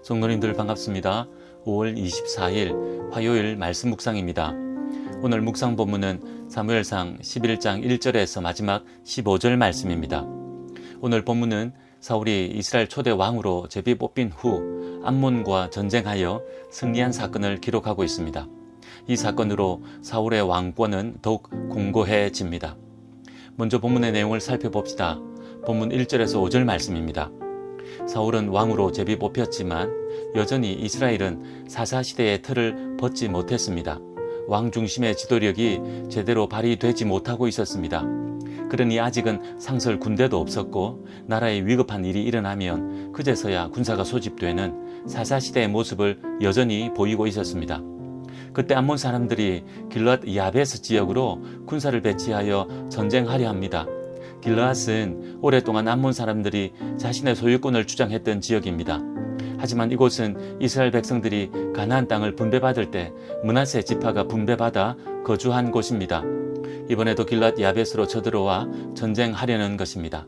성도님들 반갑습니다. 5월 24일 화요일 말씀 묵상입니다. 오늘 묵상 본문은 사무엘상 11장 1절에서 마지막 15절 말씀입니다. 오늘 본문은 사울이 이스라엘 초대 왕으로 제비 뽑힌 후 암몬과 전쟁하여 승리한 사건을 기록하고 있습니다. 이 사건으로 사울의 왕권은 더욱 공고해집니다. 먼저 본문의 내용을 살펴봅시다. 본문 1절에서 5절 말씀입니다. 사울은 왕으로 제비 뽑혔지만 여전히 이스라엘은 사사시대의 틀을 벗지 못했습니다. 왕 중심의 지도력이 제대로 발휘되지 못하고 있었습니다. 그러니 아직은 상설 군대도 없었고 나라에 위급한 일이 일어나면 그제서야 군사가 소집되는 사사시대의 모습을 여전히 보이고 있었습니다. 그때 암몬 사람들이 길르앗 야베스 지역으로 군사를 배치하여 전쟁하려 합니다. 길르앗은 오랫동안 암몬 사람들이 자신의 소유권을 주장했던 지역입니다. 하지만 이곳은 이스라엘 백성들이 가나안 땅을 분배받을 때 므낫세 지파가 분배받아 거주한 곳입니다. 이번에도 길르앗 야베스로 쳐들어와 전쟁하려는 것입니다.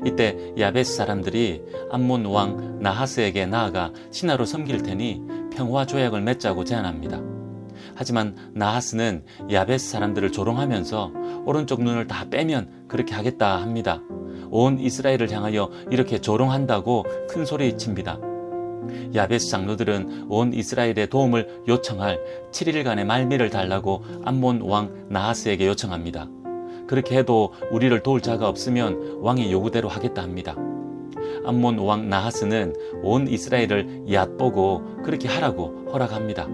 이때 야베스 사람들이 암몬 왕 나하스에게 나아가 신하로 섬길 테니 평화 조약을 맺자고 제안합니다. 하지만 나하스는 야베스 사람들을 조롱하면서 오른쪽 눈을 다 빼면 그렇게 하겠다 합니다. 온 이스라엘을 향하여 이렇게 조롱한다고 큰 소리 칩니다. 야베스 장로들은 온 이스라엘의 도움을 요청할 7일간의 말미를 달라고 암몬 왕 나하스에게 요청합니다. 그렇게 해도 우리를 도울 자가 없으면 왕의 요구대로 하겠다 합니다. 암몬 왕 나하스는 온 이스라엘을 얕보고 그렇게 하라고 허락합니다.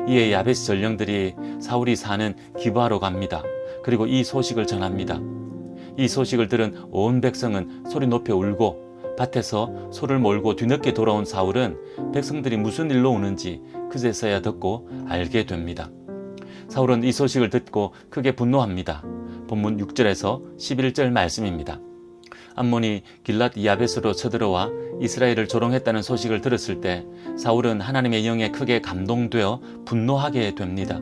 이에 야베스 전령들이 사울이 사는 기브아로 갑니다. 그리고 이 소식을 전합니다. 이 소식을 들은 온 백성은 소리 높여 울고 밭에서 소를 몰고 뒤늦게 돌아온 사울은 백성들이 무슨 일로 우는지 그제서야 듣고 알게 됩니다. 사울은 이 소식을 듣고 크게 분노합니다. 본문 6절에서 11절 말씀입니다. 암몬이 길랏 야베스로 쳐들어와 이스라엘을 조롱했다는 소식을 들었을 때 사울은 하나님의 영에 크게 감동되어 분노하게 됩니다.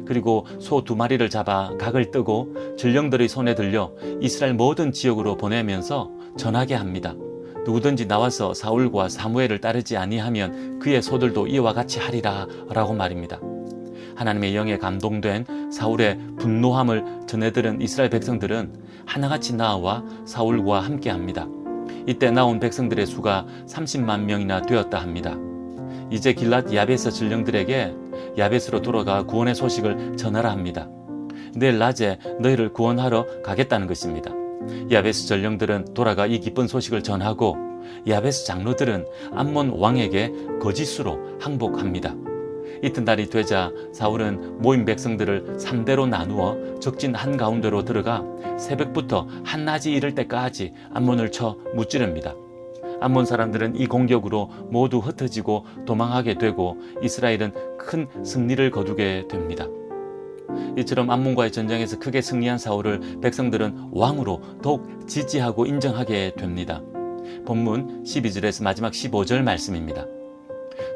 그리고 소 2마리를 잡아 각을 뜨고 전령들의 손에 들려 이스라엘 모든 지역으로 보내면서 전하게 합니다. 누구든지 나와서 사울과 사무엘을 따르지 아니하면 그의 소들도 이와 같이 하리라 라고 말입니다. 하나님의 영에 감동된 사울의 분노함을 전해들은 이스라엘 백성들은 하나같이 나와 사울과 함께합니다. 이때 나온 백성들의 수가 30만 명이나 되었다 합니다. 이제 길랏 야베스 전령들에게 야베스로 돌아가 구원의 소식을 전하라 합니다. 내일 낮에 너희를 구원하러 가겠다는 것입니다. 야베스 전령들은 돌아가 이 기쁜 소식을 전하고 야베스 장로들은 암몬 왕에게 거짓으로 항복합니다. 이튿날이 되자 사울은 모인 백성들을 3대로 나누어 적진 한가운데로 들어가 새벽부터 한낮이 이를 때까지 암몬을 쳐 무찌릅니다. 암몬 사람들은 이 공격으로 모두 흩어지고 도망하게 되고 이스라엘은 큰 승리를 거두게 됩니다. 이처럼 암몬과의 전쟁에서 크게 승리한 사울을 백성들은 왕으로 더욱 지지하고 인정하게 됩니다. 본문 12절에서 마지막 15절 말씀입니다.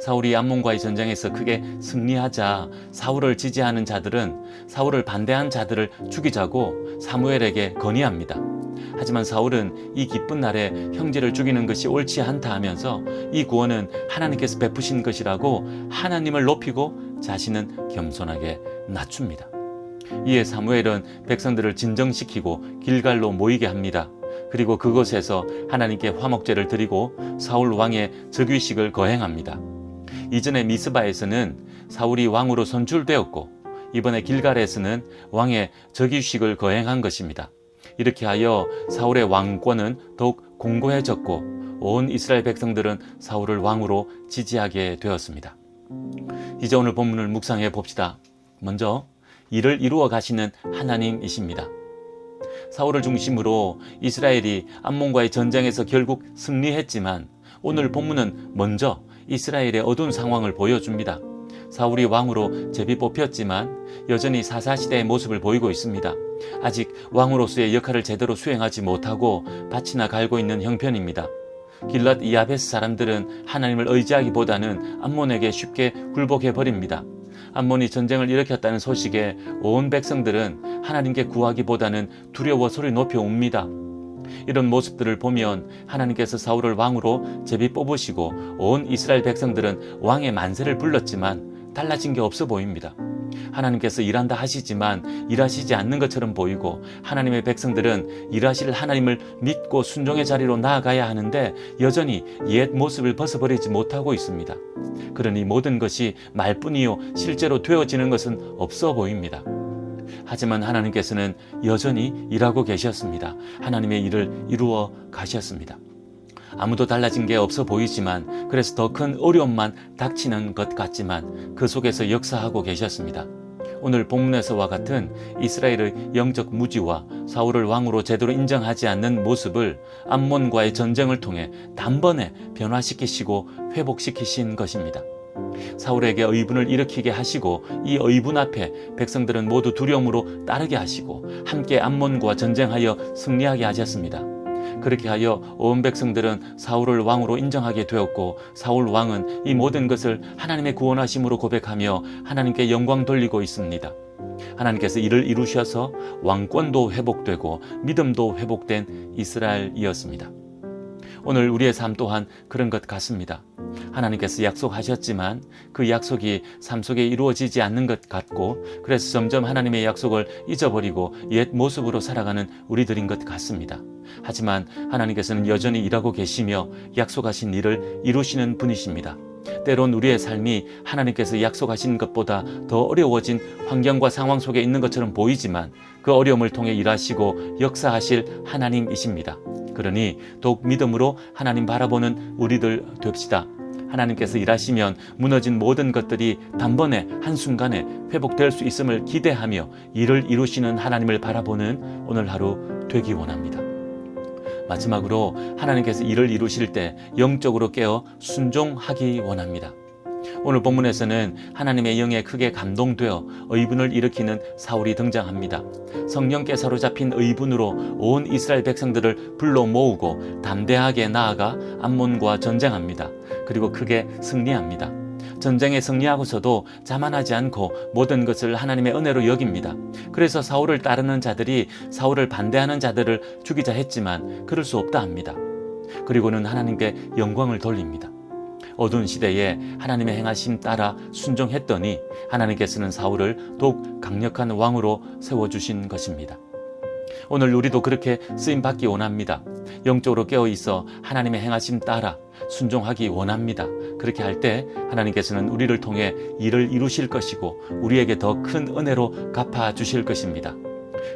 사울이 암몬과의 전쟁에서 크게 승리하자 사울을 지지하는 자들은 사울을 반대한 자들을 죽이자고 사무엘에게 건의합니다. 하지만 사울은 이 기쁜 날에 형제를 죽이는 것이 옳지 않다 하면서 이 구원은 하나님께서 베푸신 것이라고 하나님을 높이고 자신은 겸손하게 낮춥니다. 이에 사무엘은 백성들을 진정시키고 길갈로 모이게 합니다. 그리고 그곳에서 하나님께 화목제를 드리고 사울 왕의 즉위식을 거행합니다. 이전에 미스바에서는 사울이 왕으로 선출되었고 이번에 길갈에서는 왕의 즉위식을 거행한 것입니다. 이렇게 하여 사울의 왕권은 더욱 공고해졌고 온 이스라엘 백성들은 사울을 왕으로 지지하게 되었습니다. 이제 오늘 본문을 묵상해 봅시다. 먼저 이를 이루어 가시는 하나님이십니다. 사울을 중심으로 이스라엘이 암몬과의 전쟁에서 결국 승리했지만 오늘 본문은 먼저 이스라엘의 어두운 상황을 보여줍니다. 사울이 왕으로 제비 뽑혔지만 여전히 사사시대의 모습을 보이고 있습니다. 아직 왕으로서의 역할을 제대로 수행하지 못하고 밭이나 갈고 있는 형편입니다. 길랏 야베스 사람들은 하나님을 의지하기보다는 암몬에게 쉽게 굴복해버립니다. 암몬이 전쟁을 일으켰다는 소식에 온 백성들은 하나님께 구하기보다는 두려워 소리 높여 웁니다. 이런 모습들을 보면 하나님께서 사울을 왕으로 제비 뽑으시고 온 이스라엘 백성들은 왕의 만세를 불렀지만 달라진 게 없어 보입니다. 하나님께서 일한다 하시지만 일하시지 않는 것처럼 보이고, 하나님의 백성들은 일하실 하나님을 믿고 순종의 자리로 나아가야 하는데 여전히 옛 모습을 벗어버리지 못하고 있습니다. 그러니 모든 것이 말뿐이요 실제로 되어지는 것은 없어 보입니다. 하지만 하나님께서는 여전히 일하고 계셨습니다. 하나님의 일을 이루어 가셨습니다. 아무도 달라진 게 없어 보이지만, 그래서 더 큰 어려움만 닥치는 것 같지만 그 속에서 역사하고 계셨습니다. 오늘 본문에서와 같은 이스라엘의 영적 무지와 사울을 왕으로 제대로 인정하지 않는 모습을 암몬과의 전쟁을 통해 단번에 변화시키시고 회복시키신 것입니다. 사울에게 의분을 일으키게 하시고, 이 의분 앞에 백성들은 모두 두려움으로 따르게 하시고 함께 암몬과 전쟁하여 승리하게 하셨습니다. 그렇게 하여 온 백성들은 사울을 왕으로 인정하게 되었고, 사울 왕은 이 모든 것을 하나님의 구원하심으로 고백하며 하나님께 영광 돌리고 있습니다. 하나님께서 이를 이루셔서 왕권도 회복되고 믿음도 회복된 이스라엘이었습니다. 오늘 우리의 삶 또한 그런 것 같습니다. 하나님께서 약속하셨지만 그 약속이 삶 속에 이루어지지 않는 것 같고, 그래서 점점 하나님의 약속을 잊어버리고 옛 모습으로 살아가는 우리들인 것 같습니다. 하지만 하나님께서는 여전히 일하고 계시며 약속하신 일을 이루시는 분이십니다. 때론 우리의 삶이 하나님께서 약속하신 것보다 더 어려워진 환경과 상황 속에 있는 것처럼 보이지만 그 어려움을 통해 일하시고 역사하실 하나님이십니다. 그러니 더욱 믿음으로 하나님 바라보는 우리들 됩시다. 하나님께서 일하시면 무너진 모든 것들이 단번에 한순간에 회복될 수 있음을 기대하며 일을 이루시는 하나님을 바라보는 오늘 하루 되기 원합니다. 마지막으로 하나님께서 일을 이루실 때 영적으로 깨어 순종하기 원합니다. 오늘 본문에서는 하나님의 영에 크게 감동되어 의분을 일으키는 사울이 등장합니다. 성령께 사로잡힌 의분으로 온 이스라엘 백성들을 불러 모으고 담대하게 나아가 암몬과 전쟁합니다. 그리고 크게 승리합니다. 전쟁에 승리하고서도 자만하지 않고 모든 것을 하나님의 은혜로 여깁니다. 그래서 사울을 따르는 자들이 사울을 반대하는 자들을 죽이자 했지만 그럴 수 없다 합니다. 그리고는 하나님께 영광을 돌립니다. 어두운 시대에 하나님의 행하심 따라 순종했더니 하나님께서는 사울을 더욱 강력한 왕으로 세워주신 것입니다. 오늘 우리도 그렇게 쓰임받기 원합니다. 영적으로 깨어있어 하나님의 행하심 따라 순종하기 원합니다. 그렇게 할 때 하나님께서는 우리를 통해 일을 이루실 것이고 우리에게 더 큰 은혜로 갚아주실 것입니다.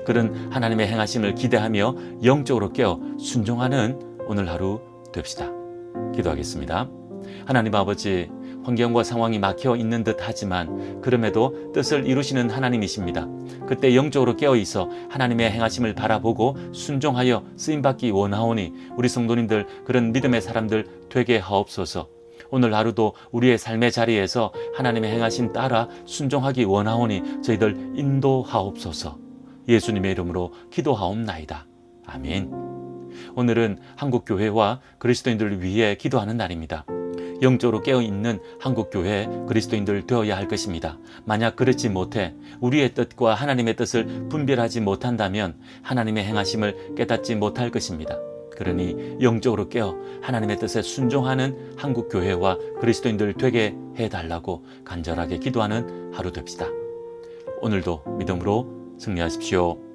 그런 하나님의 행하심을 기대하며 영적으로 깨어 순종하는 오늘 하루 됩시다. 기도하겠습니다. 하나님 아버지, 환경과 상황이 막혀 있는 듯 하지만 그럼에도 뜻을 이루시는 하나님이십니다. 그때 영적으로 깨어있어 하나님의 행하심을 바라보고 순종하여 쓰임받기 원하오니 우리 성도님들, 그런 믿음의 사람들 되게 하옵소서. 오늘 하루도 우리의 삶의 자리에서 하나님의 행하심 따라 순종하기 원하오니 저희들 인도하옵소서. 예수님의 이름으로 기도하옵나이다. 아멘. 오늘은 한국교회와 그리스도인들을 위해 기도하는 날입니다. 영적으로 깨어있는 한국교회 그리스도인들 되어야 할 것입니다. 만약 그렇지 못해 우리의 뜻과 하나님의 뜻을 분별하지 못한다면 하나님의 행하심을 깨닫지 못할 것입니다. 그러니 영적으로 깨어 하나님의 뜻에 순종하는 한국교회와 그리스도인들 되게 해달라고 간절하게 기도하는 하루 됩시다. 오늘도 믿음으로 승리하십시오.